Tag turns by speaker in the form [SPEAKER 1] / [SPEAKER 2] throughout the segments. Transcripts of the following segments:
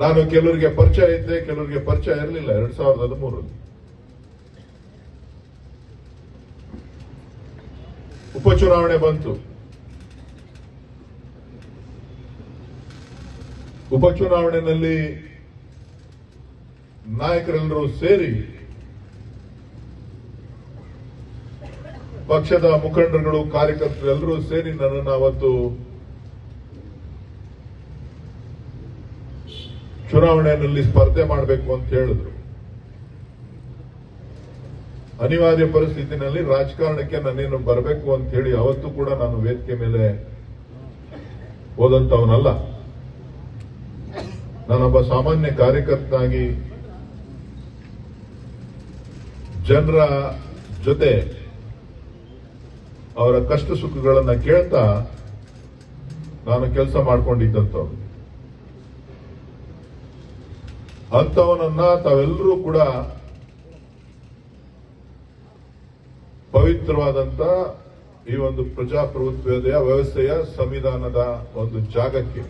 [SPEAKER 1] ನಾನು ಕೆಲವರಿಗೆ ಪರಿಚಯ ಇದ್ದೆ, ಕೆಲವರಿಗೆ ಪರಿಚಯ ಇರಲಿಲ್ಲ. 2013 ಉಪಚುನಾವಣೆ ಬಂತು. ಉಪಚುನಾವಣೆಯಲ್ಲಿ ನಾಯಕರೆಲ್ಲರೂ ಸೇರಿ, ಪಕ್ಷದ ಮುಖಂಡರುಗಳು, ಕಾರ್ಯಕರ್ತರೆಲ್ಲರೂ ಸೇರಿ ನನ್ನನ್ನು ಅವತ್ತು ಚುನಾವಣೆಯಲ್ಲಿ ಸ್ಪರ್ಧೆ ಮಾಡಬೇಕು ಅಂತ ಹೇಳಿದ್ರು. ಅನಿವಾರ್ಯ ಪರಿಸ್ಥಿತಿನಲ್ಲಿ ರಾಜಕಾರಣಕ್ಕೆ ನನ್ನೇನು ಬರಬೇಕು ಅಂತ ಹೇಳಿ ಅವತ್ತು ಕೂಡ ನಾನು ವೇದಿಕೆ ಮೇಲೆ ಹೋದಂತವನಲ್ಲ. ನಾನೊಬ್ಬ ಸಾಮಾನ್ಯ ಕಾರ್ಯಕರ್ತನಾಗಿ ಜನರ ಜೊತೆ ಅವರ ಕಷ್ಟ ಸುಖಗಳನ್ನ ಕೇಳ್ತಾ ನಾನು ಕೆಲಸ ಮಾಡ್ಕೊಂಡಿದ್ದಂಥವ್ರು. ಅಂಥವನನ್ನ ತಾವೆಲ್ಲರೂ ಕೂಡ ಪವಿತ್ರವಾದಂತ ಈ ಒಂದು ಪ್ರಜಾಪ್ರಭುತ್ವದ ವ್ಯವಸ್ಥೆಯ ಸಂವಿಧಾನದ ಒಂದು ಜಾಗಕ್ಕೆ,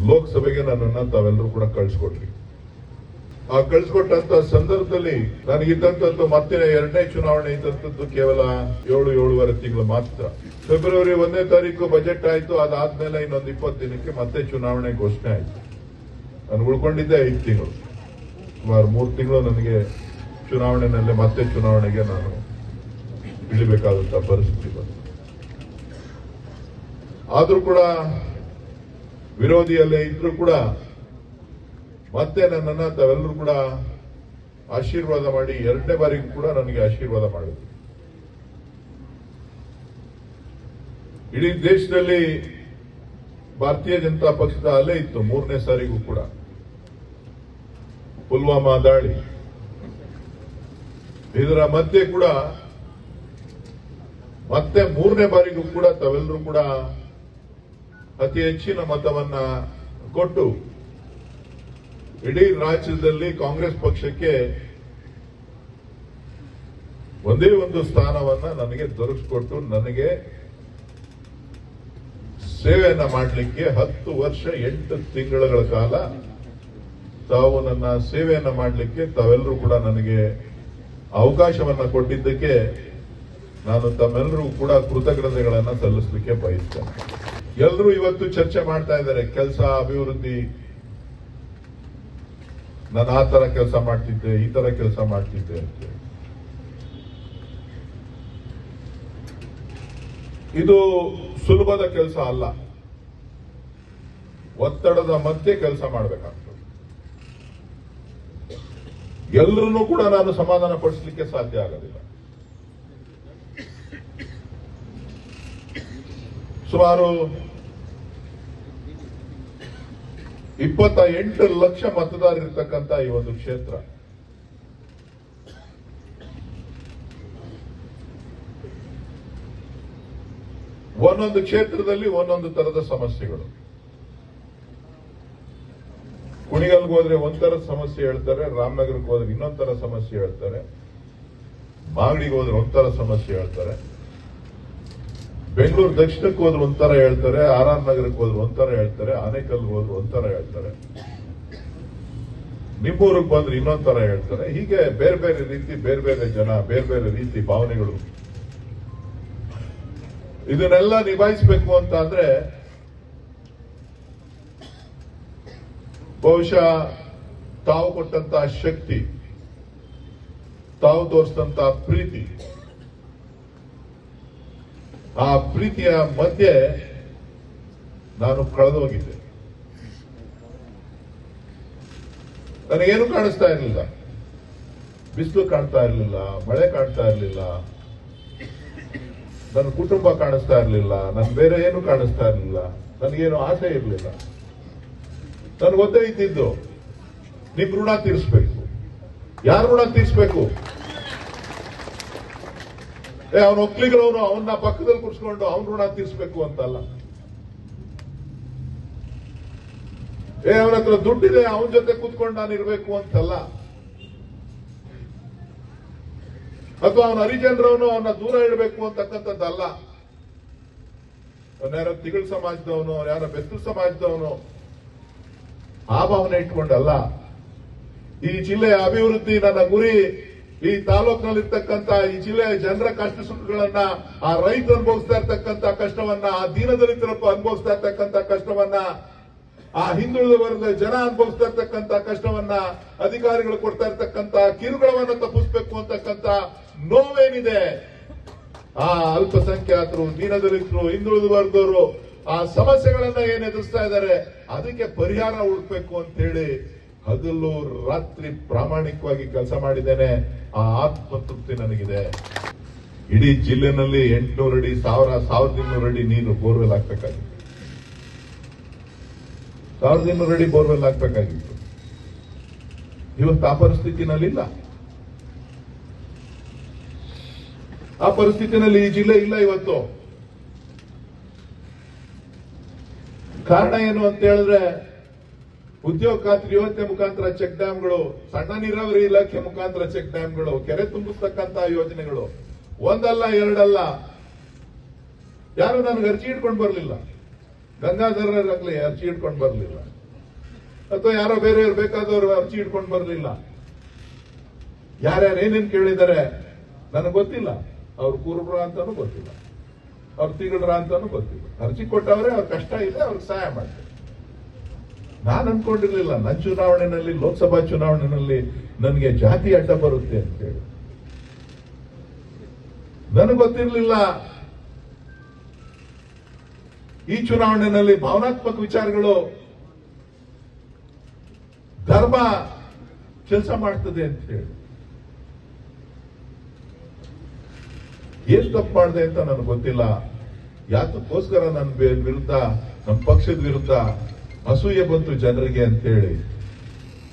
[SPEAKER 1] ಲೋಕಸಭೆಗೆ ನನ್ನನ್ನ ತಾವೆಲ್ಲರೂ ಕೂಡ ಕಳಿಸ್ಕೊಟ್ರಿ. ಆ ಕಳಿಸ್ಕೊಟ್ಟಂತ ಸಂದರ್ಭದಲ್ಲಿ ನನಗಿದ್ದಂಥದ್ದು ಮತ್ತೆ 2ನೇ ಚುನಾವಣೆ ಇದ್ದಂಥದ್ದು ಕೇವಲ 7-7.5 ತಿಂಗಳು ಮಾತ್ರ. ಫೆಬ್ರವರಿ 1ನೇ ತಾರೀಕು ಬಜೆಟ್ ಆಯ್ತು. ಅದಾದ್ಮೇಲೆ ಇನ್ನೊಂದು 20 ದಿನಕ್ಕೆ ಮತ್ತೆ ಚುನಾವಣೆ ಘೋಷಣೆ ಆಯ್ತು. ನಾನು ಉಳ್ಕೊಂಡಿದ್ದೆ 5 ತಿಂಗಳು, ಸುಮಾರು 3 ತಿಂಗಳು ನನಗೆ ಚುನಾವಣೆನಲ್ಲೇ ಮತ್ತೆ ಚುನಾವಣೆಗೆ ನಾನು ಇಳಿಬೇಕಾದಂತ ಪರಿಸ್ಥಿತಿ ಬಂತು. ಆದ್ರೂ ಕೂಡ ವಿರೋಧಿಯಲ್ಲೇ ಇದ್ರೂ ಕೂಡ ಮತ್ತೆ ನನ್ನನ್ನ ತಾವೆಲ್ಲರೂ ಕೂಡ ಆಶೀರ್ವಾದ ಮಾಡಿ 2ನೇ ಬಾರಿಗೂ ಕೂಡ ನನಗೆ ಆಶೀರ್ವಾದ ಮಾಡಿದ್ರು. ಇಡೀ ದೇಶದಲ್ಲಿ ಭಾರತೀಯ ಜನತಾ ಪಕ್ಷದ ಅಲೆ ಇತ್ತು 3ನೇ ಸಾರಿಗೂ ಕೂಡ. ಪುಲ್ವಾಮಾ ದಾಳಿ, ಇದರ ಮಧ್ಯೆ ಕೂಡ ಮತ್ತೆ 3ನೇ ಬಾರಿಗೂ ಕೂಡ ತಾವೆಲ್ಲರೂ ಕೂಡ ಅತಿ ಹೆಚ್ಚಿನ ಮತವನ್ನ ಕೊಟ್ಟು ಇಡೀ ರಾಜ್ಯದಲ್ಲಿ ಕಾಂಗ್ರೆಸ್ ಪಕ್ಷಕ್ಕೆ ಒಂದೇ ಒಂದು ಸ್ಥಾನವನ್ನ ನನಗೆ ದೊರಕಿಸಿಕೊಟ್ಟು, ನನಗೆ ಸೇವೆಯನ್ನ ಮಾಡಲಿಕ್ಕೆ 10 ವರ್ಷ 8 ತಿಂಗಳ ಕಾಲ ತಾವು ನನ್ನ ಸೇವೆಯನ್ನ ಮಾಡಲಿಕ್ಕೆ ತಾವೆಲ್ಲರೂ ಕೂಡ ನನಗೆ ಅವಕಾಶವನ್ನ ಕೊಟ್ಟಿದ್ದಕ್ಕೆ ನಾನು ತಮ್ಮೆಲ್ಲರೂ ಕೂಡ ಕೃತಜ್ಞತೆಗಳನ್ನ ಸಲ್ಲಿಸಲಿಕ್ಕೆ ಬಯಸ್ತೇನೆ. ಎಲ್ಲರೂ ಇವತ್ತು ಚರ್ಚೆ ಮಾಡ್ತಾ ಇದ್ದಾರೆ ಕೆಲಸ, ಅಭಿವೃದ್ಧಿ, ನಾನು ಆ ತರ ಕೆಲಸ ಮಾಡ್ತಿದ್ದೆ, ಈ ತರ ಕೆಲಸ ಮಾಡ್ತಿದ್ದೆ ಅಂತ. ಇದು ಸುಲಭದ ಕೆಲಸ ಅಲ್ಲ. ಒತ್ತಡದ ಮಧ್ಯೆ ಕೆಲಸ ಮಾಡಬೇಕಾಗ್ತದೆ. ಎಲ್ಲರನ್ನೂ ಕೂಡ ನಾನು ಸಮಾಧಾನ ಪಡಿಸಲಿಕ್ಕೆ ಸಾಧ್ಯ ಆಗೋದಿಲ್ಲ. ಸುಮಾರು 28 ಲಕ್ಷ ಮತದಾರರಿರ್ತಕ್ಕಂಥ ಈ ಒಂದು ಕ್ಷೇತ್ರ. ಒಂದೊಂದು ಕ್ಷೇತ್ರದಲ್ಲಿ ಒಂದೊಂದು ತರದ ಸಮಸ್ಯೆಗಳು. ಕುಣಿಗಲ್ಗೆ ಹೋದ್ರೆ ಒಂಥರದ ಸಮಸ್ಯೆ ಹೇಳ್ತಾರೆ, ರಾಮನಗರಕ್ಕೆ ಹೋದ್ರೆ ಇನ್ನೊಂಥರ ಸಮಸ್ಯೆ ಹೇಳ್ತಾರೆ, ಮಾಗಡಿಗೆ ಹೋದ್ರೆ ಒಂಥರ ಸಮಸ್ಯೆ ಹೇಳ್ತಾರೆ, ಬೆಂಗಳೂರು ದಕ್ಷಿಣಕ್ಕೆ ಹೋದ್ರೆ ಒಂಥರ ಹೇಳ್ತಾರೆ, ಆರ್ ನಗರಕ್ಕೆ ಹೋದ್ರೆ ಒಂಥರ ಹೇಳ್ತಾರೆ, ಆನೇಕಲ್ಗೆ ಹೋದ್ರೆ ಒಂಥರ ಹೇಳ್ತಾರೆ, ನಿಮ್ಮೂರಿಗೆ ಬಂದ್ರೆ ಇನ್ನೊಂಥರ ಹೇಳ್ತಾರೆ. ಹೀಗೆ ಬೇರೆ ಬೇರೆ ರೀತಿ, ಬೇರೆ ಬೇರೆ ಜನ, ಬೇರೆ ಬೇರೆ ರೀತಿ ಭಾವನೆಗಳು. ಇದನ್ನೆಲ್ಲ ನಿಭಾಯಿಸಬೇಕು ಅಂತ ಅಂದ್ರೆ ಬಹುಶಃ ತಾವು ಕೊಟ್ಟಂತ ಶಕ್ತಿ, ತಾವು ತೋರಿಸಿದಂತ ಪ್ರೀತಿ, ಆ ಪ್ರೀತಿಯ ಮಧ್ಯೆ ನಾನು ಕಳೆದೋಗಿದ್ದೆ. ನನಗೇನು ಕಾಣಿಸ್ತಾ ಇರಲಿಲ್ಲ. ಬಿಸಿಲು ಕಾಣ್ತಾ ಇರಲಿಲ್ಲ, ಮಳೆ ಕಾಣ್ತಾ ಇರಲಿಲ್ಲ, ನನ್ನ ಕುಟುಂಬ ಕಾಣಿಸ್ತಾ ಇರಲಿಲ್ಲ, ನನ್ ಬೇರೆ ಏನು ಕಾಣಿಸ್ತಾ ಇರಲಿಲ್ಲ, ನನಗೇನು ಆಸೆ ಇರಲಿಲ್ಲ. ನನಗೊತ್ತೇ ಇದ್ದಿದ್ದು ನಿಮ್ ಋಣ ತೀರಿಸ್ಬೇಕು. ಯಾರು ಋಣ ತೀರಿಸ್ಬೇಕು? ಅವನ ಒಕ್ಕಲಿಗರವನು ಅವನ್ನ ಪಕ್ಕದಲ್ಲಿ ಕೂರಿಸ್ಕೊಂಡು ಅವನ ಋಣ ತೀರಿಸ್ಬೇಕು ಅಂತಲ್ಲ. ಅವನ ಹತ್ರ ದುಡ್ಡಿದೆ, ಅವನ ಜೊತೆ ಕೂತ್ಕೊಂಡು ನಾನು ಇರ್ಬೇಕು ಅಂತಲ್ಲ. ಅಥವಾ ಅವನ ಹರಿಜನರವನು ಅವನ್ನ ದೂರ ಇಡಬೇಕು ಅಂತಕ್ಕಂಥದ್ದಲ್ಲ. ಅವನ ಯಾರೋ ತಿಗಳ ಸಮಾಜದವನು, ಅವನ ಯಾರೋ ಬೆತ್ತಲ ಸಮಾಜದವನು, ಆ ಭಾವನೆ ಇಟ್ಕೊಂಡಲ್ಲ. ಈ ಜಿಲ್ಲೆಯ ಅಭಿವೃದ್ಧಿ ನನ್ನ ಗುರಿ. ಈ ತಾಲೂಕಿನಲ್ಲಿರ್ತಕ್ಕಂಥ ಈ ಜಿಲ್ಲೆಯ ಜನರ ಕಷ್ಟ ಸುಖಗಳನ್ನ, ಆ ರೈತರು ಅನುಭವಿಸ್ತಾ ಇರ್ತಕ್ಕಂಥ ಕಷ್ಟವನ್ನ, ಆ ದೀನದಲಿತರು ಅನುಭವಿಸ್ತಾ ಇರ್ತಕ್ಕಂಥ ಕಷ್ಟವನ್ನ, ಆ ಹಿಂದುಳಿದ ವರ್ಗದ ಜನ ಅನುಭವಿಸ್ತಾ ಇರ್ತಕ್ಕಂಥ ಕಷ್ಟವನ್ನ, ಅಧಿಕಾರಿಗಳು ಕೊಡ್ತಾ ಇರ್ತಕ್ಕಂಥ ಕಿರುಕುಳವನ್ನ ತಪ್ಪಿಸಬೇಕು ಅಂತಕ್ಕಂಥ ನೋವೇನಿದೆ, ಆ ಅಲ್ಪಸಂಖ್ಯಾತರು, ದೀನದಲಿತರು, ಹಿಂದುಳಿದ ವರ್ಗದವರು ಆ ಸಮಸ್ಯೆಗಳನ್ನ ಏನ್ ಎದುರಿಸ್ತಾ ಇದ್ದಾರೆ ಅದಕ್ಕೆ ಪರಿಹಾರ ಹುಡುಕ್ಬೇಕು ಅಂತ ಹೇಳಿ ಹಗಲು ರಾತ್ರಿ ಪ್ರಾಮಾಣಿಕವಾಗಿ ಕೆಲಸ ಮಾಡಿದ್ದೇನೆ. ಆ ಆತ್ಮತೃಪ್ತಿ ನನಗಿದೆ. ಇಡೀ ಜಿಲ್ಲೆನಲ್ಲಿ 800 ಅಡಿ, 1200 ಅಡಿ ನೀರು ಬೋರ್ವೆಲ್ ಹಾಕ್ಬೇಕಾಗಿತ್ತು. 1200 ಅಡಿ ಬೋರ್ವೆಲ್ ಹಾಕ್ಬೇಕಾಗಿತ್ತು. ಇವತ್ತು ಆ ಪರಿಸ್ಥಿತಿನಲ್ಲಿಲ್ಲ. ಆ ಪರಿಸ್ಥಿತಿನಲ್ಲಿ ಈ ಜಿಲ್ಲೆ ಇಲ್ಲ ಇವತ್ತು. ಕಾರಣ ಏನು ಅಂತ ಹೇಳಿದ್ರೆ, ಉದ್ಯೋಗ ಖಾತ್ರಿ ಯೋಜನೆ ಮುಖಾಂತರ ಚೆಕ್ ಡ್ಯಾಂಗಳು, ಸಣ್ಣ ನೀರಾವರಿ ಇಲಾಖೆ ಮುಖಾಂತರ ಚೆಕ್ ಡ್ಯಾಂಗಳು, ಕೆರೆ ತುಂಬಿಸ್ತಕ್ಕಂತ ಯೋಜನೆಗಳು ಒಂದಲ್ಲ ಎರಡಲ್ಲ. ಯಾರು ನನಗೆ ಅರ್ಜಿ ಇಟ್ಕೊಂಡು ಬರಲಿಲ್ಲ. ಗಂಗಾಧರರಾಗ್ಲಿ ಅರ್ಜಿ ಇಟ್ಕೊಂಡು ಬರಲಿಲ್ಲ, ಅಥವಾ ಯಾರೋ ಬೇರೆಯವ್ರು ಬೇಕಾದವರು ಅರ್ಜಿ ಇಟ್ಕೊಂಡು ಬರಲಿಲ್ಲ. ಯಾರ್ಯಾರು ಏನೇನು ಕೇಳಿದ್ದಾರೆ ನನಗೆ ಗೊತ್ತಿಲ್ಲ. ಅವ್ರು ಕುರುಬ್ರ ಅಂತಾನು ಗೊತ್ತಿಲ್ಲ, ಅವ್ರು ತಿಗಳ್ರ ಅಂತಾನು ಗೊತ್ತಿಲ್ಲ. ಅರ್ಜಿ ಕೊಟ್ಟವ್ರೆ, ಅವ್ರ ಕಷ್ಟ ಇದೆ, ಅವ್ರಿಗೆ ಸಹಾಯ ಮಾಡ್ತಾರೆ. ನಾನು ಅನ್ಕೊಂಡಿರ್ಲಿಲ್ಲ ನನ್ನ ಚುನಾವಣೆಯಲ್ಲಿ, ಲೋಕಸಭಾ ಚುನಾವಣೆಯಲ್ಲಿ ನನಗೆ ಜಾತಿ ಅಡ್ಡ ಬರುತ್ತೆ ಅಂತ ಹೇಳಿ. ನನಗೆ ಗೊತ್ತಿರಲಿಲ್ಲ ಈ ಚುನಾವಣೆಯಲ್ಲಿ ಭಾವನಾತ್ಮಕ ವಿಚಾರಗಳು, ಧರ್ಮ ಕೆಲಸ ಮಾಡ್ತದೆ ಅಂತ ಹೇಳಿ. ಏನ್ ತಪ್ಪು ಮಾಡಿದೆ ಅಂತ ನನಗೆ ಗೊತ್ತಿಲ್ಲ. ಯಾತಕ್ಕೋಸ್ಕರ ನನ್ನ ವಿರುದ್ಧ, ನಮ್ಮ ಪಕ್ಷದ ವಿರುದ್ಧ ಅಸೂಯೆ ಬಂತು ಜನರಿಗೆ ಅಂತ ಹೇಳಿ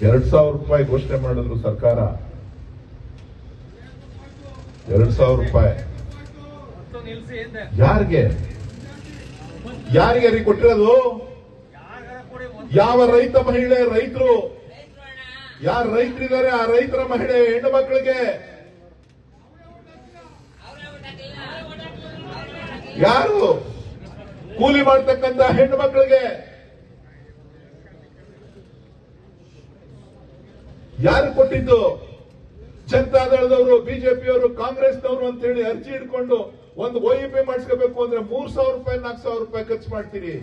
[SPEAKER 1] 2,000 ರೂಪಾಯಿ ಘೋಷಣೆ ಮಾಡಿದ್ರು ಸರ್ಕಾರ. 2,000 ರೂಪಾಯಿ ಯಾರಿಗೆ ಯಾರಿಗೆ ಕೊಟ್ಟಿರೋದು? ಯಾವ ರೈತ ಮಹಿಳೆ, ರೈತರು, ಯಾರು ರೈತರಿದ್ದಾರೆ ಆ ರೈತರ ಮಹಿಳೆ ಹೆಣ್ಣು ಮಕ್ಕಳಿಗೆ, ಯಾರು ಕೂಲಿ ಮಾಡ್ತಕ್ಕಂಥ ಹೆಣ್ಣು ಮಕ್ಕಳಿಗೆ ಯಾರು ಕೊಟ್ಟಿದ್ದು? ಜನತಾದಳದವರು, ಬಿಜೆಪಿಯವರು, ಕಾಂಗ್ರೆಸ್ನವರು ಅಂತ ಹೇಳಿ ಅರ್ಜಿ ಇಟ್ಕೊಂಡು ಒಂದು OEP ಮಾಡಿಸ್ಕೋಬೇಕು ಅಂದ್ರೆ 3,000 ರೂಪಾಯಿ 4,000 ರೂಪಾಯಿ ಖರ್ಚು ಮಾಡ್ತೀರಿ.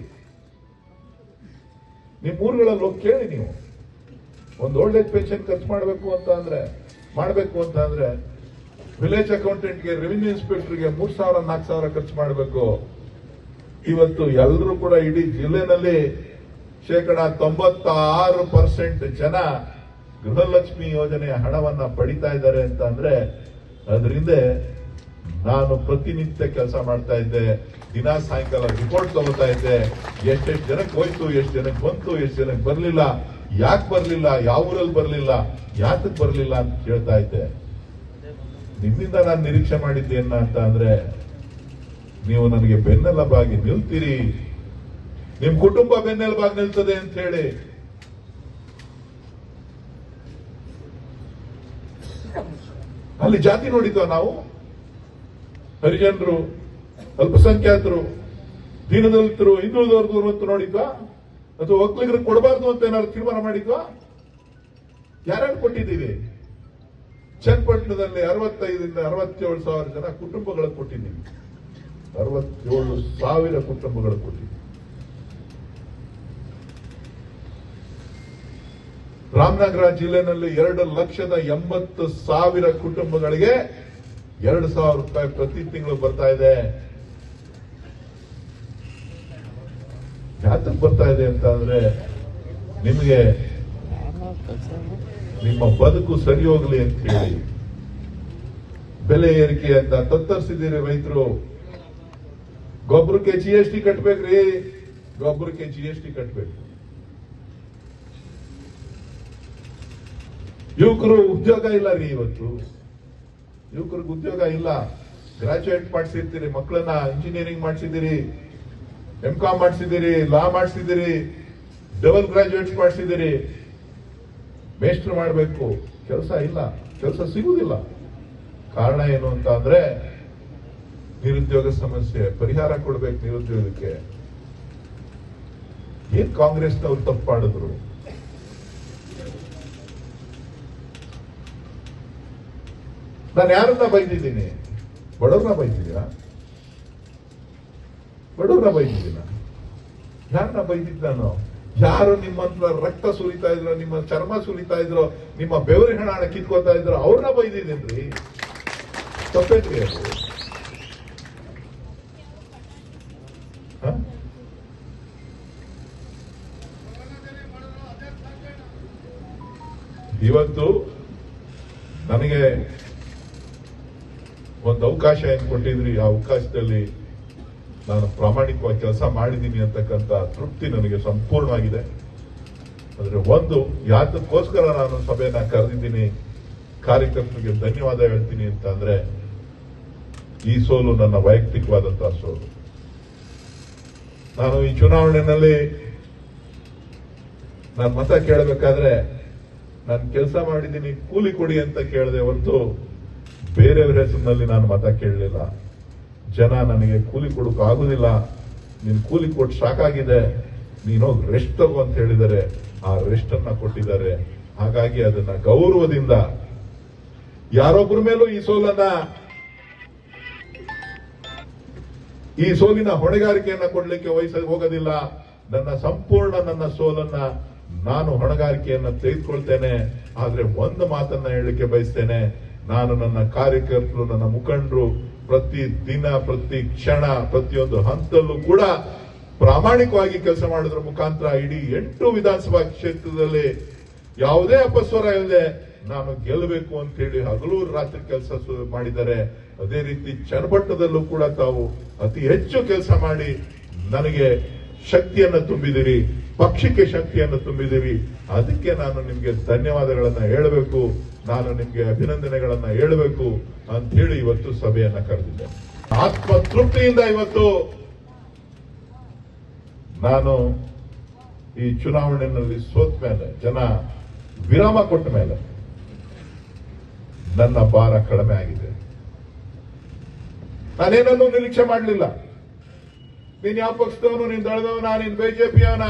[SPEAKER 1] ನಿಮ್ ಊರುಗಳಲ್ಲಿ ಹೋಗಿ ಕೇಳಿ ನೀವು. ಒಂದು ಓಲ್ಡ್ ಏಜ್ ಪೆನ್ಷನ್ ಖರ್ಚು ಮಾಡಬೇಕು ಅಂತ ಅಂದ್ರೆ ವಿಲೇಜ್ ಅಕೌಂಟೆಂಟ್ಗೆ, ರೆವಿನ್ಯೂ ಇನ್ಸ್ಪೆಕ್ಟರ್ಗೆ 3,000 4,000 ಖರ್ಚು ಮಾಡಬೇಕು. ಇವತ್ತು ಎಲ್ಲರೂ ಕೂಡ ಇಡೀ ಜಿಲ್ಲೆನಲ್ಲಿ 96% ಜನ ಗೃಹಲಕ್ಷ್ಮಿ ಯೋಜನೆಯ ಹಣವನ್ನ ಪಡಿತಾ ಇದ್ದಾರೆ ಅಂತ ಅಂದ್ರೆ ಅದರಿಂದ ನಾನು ಪ್ರತಿನಿತ್ಯ ಕೆಲಸ ಮಾಡ್ತಾ ಇದ್ದೆ. ದಿನ ಸಾಯಂಕಾಲ ರಿಪೋರ್ಟ್ ತಗೋತಾ ಇದ್ದೆ. ಎಷ್ಟೆಷ್ಟು ಜನಕ್ಕೆ ಹೋಯ್ತು, ಎಷ್ಟು ಜನಕ್ಕೆ ಬಂತು, ಎಷ್ಟು ಜನಕ್ಕೆ ಬರ್ಲಿಲ್ಲ, ಯಾಕೆ ಬರ್ಲಿಲ್ಲ, ಯಾವ ಊರಲ್ಲಿ ಬರ್ಲಿಲ್ಲ, ಯಾತಕ್ಕೆ ಬರ್ಲಿಲ್ಲ ಅಂತ ಕೇಳ್ತಾ ಇದ್ದೆ. ನಿಮ್ಮಿಂದ ನಾನು ನಿರೀಕ್ಷೆ ಮಾಡಿದ್ದೇನ ಅಂತ ಅಂದ್ರೆ, ನೀವು ನನಗೆ ಬೆನ್ನೆಲುಬಾಗಿ ನಿಲ್ತೀರಿ, ನಿಮ್ ಕುಟುಂಬ ಬೆನ್ನೆಲುಬಾಗಿ ನಿಲ್ತದೆ ಅಂತ ಹೇಳಿ. ಅಲ್ಲಿ ಜಾತಿ ನೋಡಿದ್ವ ನಾವು? ಹರಿಜನರು, ಅಲ್ಪಸಂಖ್ಯಾತರು, ದೀನದಲಿತರು, ಹಿಂದುಳಿದವರ್ಗರು ಅಂತ ನೋಡಿದ್ವಾ? ಅಥವಾ ಒಕ್ಕಲಿಗರಿಗೆ ಕೊಡಬಾರ್ದು ಅಂತ ಏನಾದ್ರು ತೀರ್ಮಾನ ಮಾಡಿದ್ವಾ? ಯಾರ್ಯಾರು ಕೊಟ್ಟಿದ್ದೀವಿ? ಚನ್ನಪಟ್ಟಣದಲ್ಲಿ 65,000 ರಿಂದ 67,000 ಜನ ಕುಟುಂಬಗಳಿಗೆ ಕೊಟ್ಟಿದ್ದೀವಿ. 67,000 ಕುಟುಂಬಗಳಿಗೆ ಕೊಟ್ಟಿದ್ದೀವಿ. ರಾಮನಗರ ಜಿಲ್ಲೆನಲ್ಲಿ 2,80,000 ಕುಟುಂಬಗಳಿಗೆ 2,000 ರೂಪಾಯಿ ಪ್ರತಿ ತಿಂಗಳು ಬರ್ತಾ ಇದೆ. ಯಾತಕ್ಕೆ ಬರ್ತಾ ಇದೆ ಅಂತ ಅಂದ್ರೆ, ನಿಮಗೆ ನಿಮ್ಮ ಬದುಕು ಸರಿ ಹೋಗ್ಲಿ ಅಂತ ಹೇಳಿ. ಬೆಲೆ ಏರಿಕೆ ಅಂತ ತತ್ತರಿಸಿದ್ದೀರಿ ರೈತರು. ಗೊಬ್ಬರಕ್ಕೆ GST ಕಟ್ಬೇಕ್ರಿ, ಗೊಬ್ಬರಕ್ಕೆ GST ಕಟ್ಬೇಕು. ಯುವಕರು ಉದ್ಯೋಗ ಇಲ್ಲ ರೀ. ಇವತ್ತು ಯುವಕರಿಗೆ ಉದ್ಯೋಗ ಇಲ್ಲ. ಗ್ರಾಜುಯೇಟ್ ಮಾಡಿಸಿರ್ತೀರಿ, ಮಕ್ಕಳನ್ನ ಇಂಜಿನಿಯರಿಂಗ್ ಮಾಡಿಸಿದಿರಿ, MCom ಮಾಡಿಸಿದಿರಿ, ಲಾ ಮಾಡಿಸಿದಿರಿ, ಡಬಲ್ ಗ್ರಾಜುಯೇಟ್ಸ್ ಮಾಡಿಸಿದಿರಿ. ಮೇಸ್ಟ್ರು ಮಾಡಬೇಕು, ಕೆಲಸ ಇಲ್ಲ, ಕೆಲಸ ಸಿಗುವುದಿಲ್ಲ. ಕಾರಣ ಏನು ಅಂತ ಅಂದ್ರೆ, ನಿರುದ್ಯೋಗ ಸಮಸ್ಯೆ ಪರಿಹಾರ ಕೊಡಬೇಕು. ನಿರುದ್ಯೋಗಕ್ಕೆ ಏನ್ ಕಾಂಗ್ರೆಸ್ನವ್ರು ತಪ್ಪು ಮಾಡಿದ್ರು? ನಾನು ಯಾರನ್ನ ಬೈದಿದ್ದೀನಿ? ಬಡವ್ರನ್ನ ಬೈದಿದ್ದೀರಾ? ಬಡವ್ರನ್ನ ಬೈದಿದ್ದೀನ? ಯಾರನ್ನ ಬೈದಿದ್ದು ನಾನು? ಯಾರು ನಿಮ್ಮಂತ ರಕ್ತ ಸುಲಿತಾ ಇದ್ರು, ನಿಮ್ಮ ಚರ್ಮ ಸುಲಿತಾ ಇದ್ರು, ನಿಮ್ಮ ಬೆವರಿನ ಹಣ ಕಿತ್ಕೋತಾ ಇದ್ರು, ಅವ್ರನ್ನ ಬೈದಿದ್ದೀನ್ರಿ. ತಪ್ಪೇನ್ರಿ ಅದು? ಇವತ್ತು ನನಗೆ ಒಂದು ಅವಕಾಶ ಏನ್ ಕೊಟ್ಟಿದ್ರಿ, ಆ ಅವಕಾಶದಲ್ಲಿ ನಾನು ಪ್ರಾಮಾಣಿಕವಾಗಿ ಕೆಲಸ ಮಾಡಿದ್ದೀನಿ ಅಂತಕ್ಕಂಥ ತೃಪ್ತಿ ನನಗೆ ಸಂಪೂರ್ಣವಾಗಿದೆ. ಆದ್ರೆ ಒಂದು ಯಾತಕ್ಕೋಸ್ಕರ ನಾನು ಸಭೆಯನ್ನ ಕರೆದಿದ್ದೀನಿ, ಕಾರ್ಯಕರ್ತರಿಗೆ ಧನ್ಯವಾದ ಹೇಳ್ತೀನಿ ಅಂತ ಅಂದ್ರೆ, ಈ ಸೋಲು ನನ್ನ ವೈಯಕ್ತಿಕವಾದಂತಹ ಸೋಲು. ನಾನು ಈ ಚುನಾವಣೆಯಲ್ಲಿ ನಾನು ಮತ ಕೇಳಬೇಕಾದ್ರೆ ನಾನು ಕೆಲಸ ಮಾಡಿದ್ದೀನಿ ಕೂಲಿ ಕೊಡಿ ಅಂತ ಕೇಳದೆ ಹೊರತು ಬೇರೆಯವರ ಹೆಸರಿನಲ್ಲಿ ನಾನು ಮತ ಕೇಳಲಿಲ್ಲ. ಜನ ನನಗೆ ಕೂಲಿ ಕೊಡೋಕೆ ಆಗುದಿಲ್ಲ, ನೀನು ಕೂಲಿ ಕೊಟ್ಟು ಸಾಕಾಗಿದೆ, ನೀನೋಗಿ ರೆಸ್ಟ್ ತಗೋ ಅಂತ ಹೇಳಿದರೆ ಆ ರೆಸ್ಟ್ ಅನ್ನ ಕೊಟ್ಟಿದ್ದಾರೆ. ಹಾಗಾಗಿ ಅದನ್ನ ಗೌರವದಿಂದ ಯಾರೊಬ್ಬರ ಮೇಲೂ ಈ ಸೋಲಿನ ಹೊಣೆಗಾರಿಕೆಯನ್ನ ಕೊಡ್ಲಿಕ್ಕೆ ಹೋಗೋದಿಲ್ಲ. ನನ್ನ ಸೋಲನ್ನ ನಾನು ಹೊಣೆಗಾರಿಕೆಯನ್ನ ತೆಗೆದುಕೊಳ್ತೇನೆ. ಆದ್ರೆ ಒಂದು ಮಾತನ್ನ ಹೇಳಲಿಕ್ಕೆ ಬಯಸ್ತೇನೆ, ನಾನು ನನ್ನ ಕಾರ್ಯಕರ್ತರು, ನನ್ನ ಮುಖಂಡರು ಪ್ರತಿ ದಿನ, ಪ್ರತಿ ಕ್ಷಣ, ಪ್ರತಿಯೊಂದು ಹಂತದಲ್ಲೂ ಕೂಡ ಪ್ರಾಮಾಣಿಕವಾಗಿ ಕೆಲಸ ಮಾಡೋದ್ರ ಮುಖಾಂತರ ಇಡೀ 8 ವಿಧಾನಸಭಾ ಕ್ಷೇತ್ರದಲ್ಲಿ ಯಾವುದೇ ಅಪಸ್ವರ ಇಲ್ಲದೆ ನಾನು ಗೆಲ್ಲಬೇಕು ಅಂತ ಹೇಳಿ ಹಗಲು ರಾತ್ರಿ ಕೆಲಸ ಮಾಡಿದ್ದಾರೆ. ಅದೇ ರೀತಿ ಚನ್ನಪಟ್ಟಣದಲ್ಲೂ ಕೂಡ ತಾವು ಅತಿ ಹೆಚ್ಚು ಕೆಲಸ ಮಾಡಿ ನನಗೆ ಶಕ್ತಿಯನ್ನು ತುಂಬಿದಿರಿ, ಪಕ್ಷಕ್ಕೆ ಶಕ್ತಿಯನ್ನು ತುಂಬಿದಿರಿ. ಅದಕ್ಕೆ ನಾನು ನಿಮ್ಗೆ ಧನ್ಯವಾದಗಳನ್ನ ಹೇಳಬೇಕು, ನಾನು ನಿಮ್ಗೆ ಅಭಿನಂದನೆಗಳನ್ನ ಹೇಳಬೇಕು ಅಂತ ಹೇಳಿ ಇವತ್ತು ಸಭೆಯನ್ನ ಕರೆದಿದ್ದೆ. ಆತ್ಮತೃಪ್ತಿಯಿಂದ ಇವತ್ತು ನಾನು ಈ ಚುನಾವಣೆಯಲ್ಲಿ ಸೋತ ಮೇಲೆ, ಜನ ವಿರಾಮ ಕೊಟ್ಟ ಮೇಲೆ ನನ್ನ ಭಾರ ಕಡಿಮೆ ಆಗಿದೆ. ನಾನೇನನ್ನೂ ನಿರೀಕ್ಷೆ ಮಾಡಲಿಲ್ಲ. ನೀನ್ ಯಾವ ಪಕ್ಷದವನು, ನೀನ್ ದಳದವನ, ನೀನ್ ಬಿಜೆಪಿಯವನ,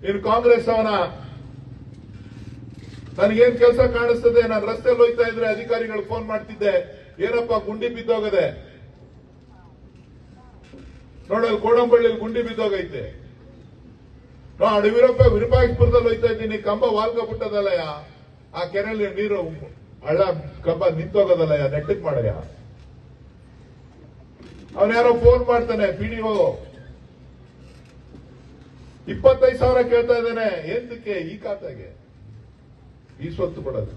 [SPEAKER 1] ನೀನು ಕಾಂಗ್ರೆಸ್ ಅವನ, ನನಗೇನ್ ಕೆಲಸ ಕಾಣಿಸ್ತದೆ? ನಾನು ರಸ್ತೆಯಲ್ಲಿ ಹೋಗ್ತಾ ಇದ್ರೆ ಅಧಿಕಾರಿಗಳು ಫೋನ್ ಮಾಡ್ತಿದ್ದೆ, ಏನಪ್ಪ ಗುಂಡಿ ಬಿದ್ದೋಗದೆ ನೋಡಲ್, ಕೋಡಂಬಳ್ಳಿ ಗುಂಡಿ ಬಿದ್ದೋಗೈತೆ. ವಿರೂಪಾಕ್ಷಪುರದಲ್ಲಿ ಹೋಗ್ತಾ ಇದ್ದೀನಿ, ಕಂಬ ವಾಲ್ಕೊಬಿಟ್ಟದಲ್ಲಯ್ಯ, ಆ ಕೆರೆಯಲ್ಲಿ ನೀರು ಹಳ್ಳ ಕಂಬ ನಿಂತೋಗೋದಲ್ಲಯ್ಯ, ನೆಟ್ಟಕ್ ಮಾಡಯ್ಯ. ಅವನ್ಯಾರೋ ಫೋನ್ ಮಾಡ್ತಾನೆ, ಪಿಡಿಒ 25,000 ಕೇಳ್ತಾ ಇದ್ದಾನೆ. ಎಂತಕ್ಕೆ? ಈ ಖಾತೆಗೆ ಈ ಸ್ವತ್ತು ಕೊಡೋದು.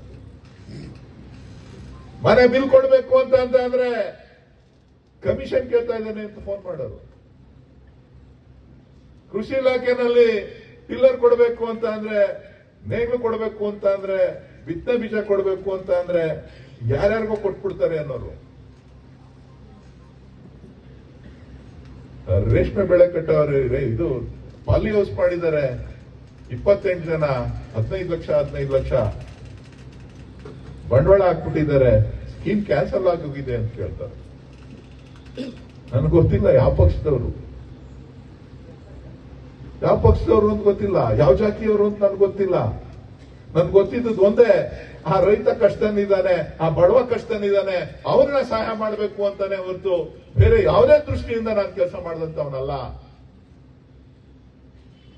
[SPEAKER 1] ಮನೆ ಬಿಲ್ ಕೊಡ್ಬೇಕು ಅಂತ ಅಂದ್ರೆ ಕಮಿಷನ್ ಕೇಳ್ತಾ ಇದ್ದಾನೆ ಅಂತ ಫೋನ್ ಮಾಡೋರು. ಕೃಷಿ ಇಲಾಖೆನಲ್ಲಿ ಟಿಲ್ಲರ್ ಕೊಡಬೇಕು ಅಂತ ಅಂದ್ರೆ, ನೇಗ್ಲು ಕೊಡಬೇಕು ಅಂತ ಅಂದ್ರೆ, ಬಿತ್ತನೆ ಬೀಜ ಕೊಡಬೇಕು ಅಂತ ಅಂದ್ರೆ ಯಾರ್ಯಾರಿಗೋ ಕೊಟ್ಬಿಡ್ತಾರೆ ಅನ್ನೋರು. ರೇಷ್ಮೆ ಬೆಳೆ ಕಟ್ಟೋರು ಇದು ಪಾಲಿ ಹೌಸ್ ಮಾಡಿದ್ದಾರೆ, 28 ಜನ 15 ಲಕ್ಷ ಬಂಡವಾಳ ಹಾಕ್ಬಿಟ್ಟಿದ್ದಾರೆ, ಸ್ಕೀಮ್ ಕ್ಯಾನ್ಸಲ್ ಆಗೋಗಿದೆ ಅಂತ ಕೇಳ್ತಾರೆ. ನನಗೆ ಗೊತ್ತಿಲ್ಲ ಯಾವ ಪಕ್ಷದವರು ಅಂತ ಗೊತ್ತಿಲ್ಲ, ಯಾವ ಜಾತಿಯವರು ಅಂತ ನನ್ಗೆ ಗೊತ್ತಿಲ್ಲ. ನನ್ಗೆ ಗೊತ್ತಿದ್ದು ಒಂದೇ, ಆ ರೈತ ಕಷ್ಟನಿದ್ದಾನೆ, ಆ ಬಡವ ಕಷ್ಟನಿದ್ದಾನೆ, ಅವ್ರನ್ನ ಸಹಾಯ ಮಾಡಬೇಕು ಅಂತಾನೆ ಹೊರತು ಬೇರೆ ಯಾವುದೇ ದೃಷ್ಟಿಯಿಂದ ನಾನು ಕೆಲಸ ಮಾಡಿದಂತವನಲ್ಲ.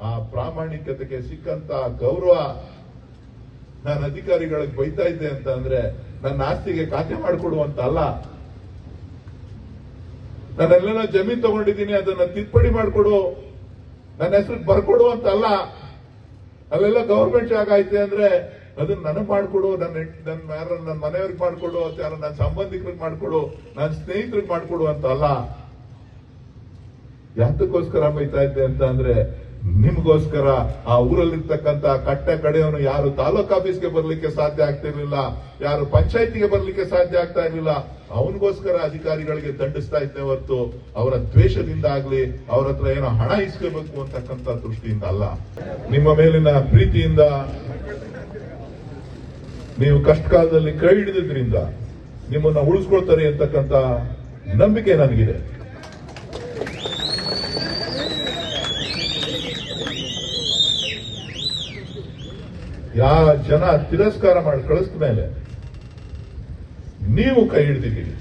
[SPEAKER 1] ಆ ಪ್ರಾಮಾಣಿಕತೆಗೆ ಸಿಕ್ಕಂತ ಗೌರವ ನಾನು ಅಧಿಕಾರಿಗಳಿಗೆ ಬೈತಾ ಇದ್ದೆ ಅಂತ ಅಂದ್ರೆ ನನ್ನ ಆಸ್ತಿಗೆ ಖಾತೆ ಮಾಡಿಕೊಡುವಂತ ಅಲ್ಲ. ನಾನೆಲ್ಲ ಜಮೀನ್ ತಗೊಂಡಿದ್ದೀನಿ, ಅದನ್ನ ತಿದ್ದುಪಡಿ ಮಾಡಿಕೊಡು, ನನ್ನ ಹೆಸರಿಗೆ ಬರ್ಕೊಡು ಅಂತ ಅಲ್ಲ. ಅಲ್ಲೆಲ್ಲ ಗವರ್ಮೆಂಟ್ ಜಾಗ ಐತೆ ಅಂದ್ರೆ ಅದನ್ನ ನನಗ್ ಮಾಡ್ಕೊಡು, ನನ್ನ ಮನೆಯವ್ರಿಗೆ ಮಾಡ್ಕೊಡು, ಅಥವಾ ನನ್ನ ಸಂಬಂಧಿಕರಿಗೆ ಮಾಡ್ಕೊಡು, ನನ್ನ ಸ್ನೇಹಿತರಿಗೆ ಮಾಡ್ಕೊಡು ಅಂತ ಅಲ್ಲ. ಯಾತಕ್ಕೋಸ್ಕರ ಬೈತಾ ಇದ್ದೆ ಅಂತ ಅಂದ್ರೆ, ನಿಮ್ಗೋಸ್ಕರ. ಆ ಊರಲ್ಲಿರ್ತಕ್ಕಂಥ ಕಟ್ಟೆ ಕಡೆಯವನು ಯಾರು ತಾಲೂಕ್ ಆಫೀಸ್ಗೆ ಬರ್ಲಿಕ್ಕೆ ಸಾಧ್ಯ ಆಗ್ತಿರ್ಲಿಲ್ಲ, ಯಾರು ಪಂಚಾಯತಿಗೆ ಬರ್ಲಿಕ್ಕೆ ಸಾಧ್ಯ ಆಗ್ತಾ ಇರ್ಲಿಲ್ಲ, ಅವನಿಗೋಸ್ಕರ ಅಧಿಕಾರಿಗಳಿಗೆ ದಂಡಿಸ್ತಾ ಇದ್ದೆ ಹೊರತು ಅವರ ದ್ವೇಷದಿಂದ ಆಗ್ಲಿ, ಅವ್ರ ಹತ್ರ ಏನೋ ಹಣ ಇಸ್ಕೋಬೇಕು ಅಂತಕ್ಕಂಥ ದೃಷ್ಟಿಯಿಂದ ಅಲ್ಲ. ನಿಮ್ಮ ಮೇಲಿನ ಪ್ರೀತಿಯಿಂದ, ನೀವು ಕಷ್ಟ ಕಾಲದಲ್ಲಿ ಕೈ ಹಿಡಿದ್ರಿಂದ ನಿಮ್ಮನ್ನ ಉಳಿಸ್ಕೊಳ್ತಾರೆ ಅಂತಕ್ಕಂಥ ನಂಬಿಕೆ ನನಗಿದೆ. ಜನ ತಿರಸ್ಕಾರ ಮಾಡಿ ಕಳಿಸಿದ ಮೇಲೆ ನೀವು ಕೈ ಹಿಡಿದಿದ್ದೀರಿ.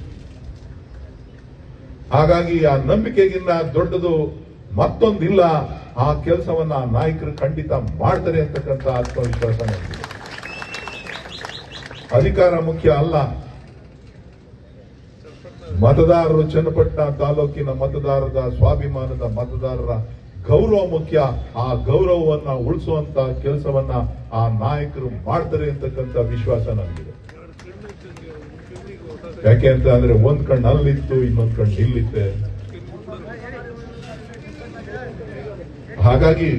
[SPEAKER 1] ಹಾಗಾಗಿ ಆ ನಂಬಿಕೆಗಿನ್ನ ದೊಡ್ಡದು ಮತ್ತೊಂದಿಲ್ಲ. ಆ ಕೆಲಸವನ್ನ ಆ ನಾಯಕರು ಖಂಡಿತ ಮಾಡ್ತಾರೆ ಅಂತಕ್ಕಂಥ ಆತ್ಮವಿಶ್ವಾಸ ನನಗಿದೆ. ಅಧಿಕಾರ ಮುಖ್ಯ ಅಲ್ಲ, ಮತದಾರರು, ಚನ್ನಪಟ್ಟಣ ತಾಲೂಕಿನ ಮತದಾರರ ಸ್ವಾಭಿಮಾನದ ಮತದಾರರ ಗೌರವ ಮುಖ್ಯ. ಆ ಗೌರವವನ್ನ ಉಳಿಸುವಂತ ಕೆಲಸವನ್ನ ಆ ನಾಯಕರು ಮಾಡ್ತಾರೆ ಅಂತಕ್ಕಂಥ ವಿಶ್ವಾಸ ನನಗಿದೆ. ಯಾಕೆ ಅಂತ ಅಂದ್ರೆ ಒಂದ್ ಕಣ್ಣು ಅಲ್ಲಿತ್ತು, ಇನ್ನೊಂದ್ ಕಣ್ಣು ಇಲ್ಲಿತ್ತೆ. ಹಾಗಾಗಿ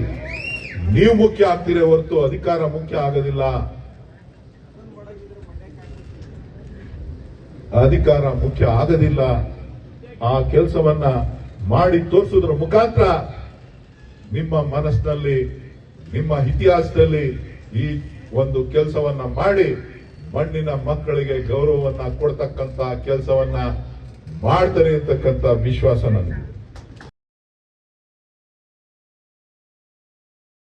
[SPEAKER 1] ನೀವು ಮುಖ್ಯ ಆಗ್ತೀರೇ ಹೊರತು ಅಧಿಕಾರ ಮುಖ್ಯ ಆಗೋದಿಲ್ಲ. ಅಧಿಕಾರ ಮುಖ್ಯ ಆಗೋದಿಲ್ಲ. ಆ ಕೆಲಸವನ್ನ ಮಾಡಿ ತೋರಿಸೋದ್ರ ಮುಖಾಂತರ ನಿಮ್ಮ ಮನಸ್ಸಿನಲ್ಲಿ, ನಿಮ್ಮ ಇತಿಹಾಸದಲ್ಲಿ ಈ ಒಂದು ಕೆಲಸವನ್ನ ಮಾಡಿ ಮಣ್ಣಿನ ಮಕ್ಕಳಿಗೆ ಗೌರವವನ್ನ ಕೊಡ್ತಕ್ಕಂತ ಕೆಲಸವನ್ನ ಮಾಡ್ತಾರೆ ಅಂತಕ್ಕಂಥ ವಿಶ್ವಾಸ ನನಗೆ.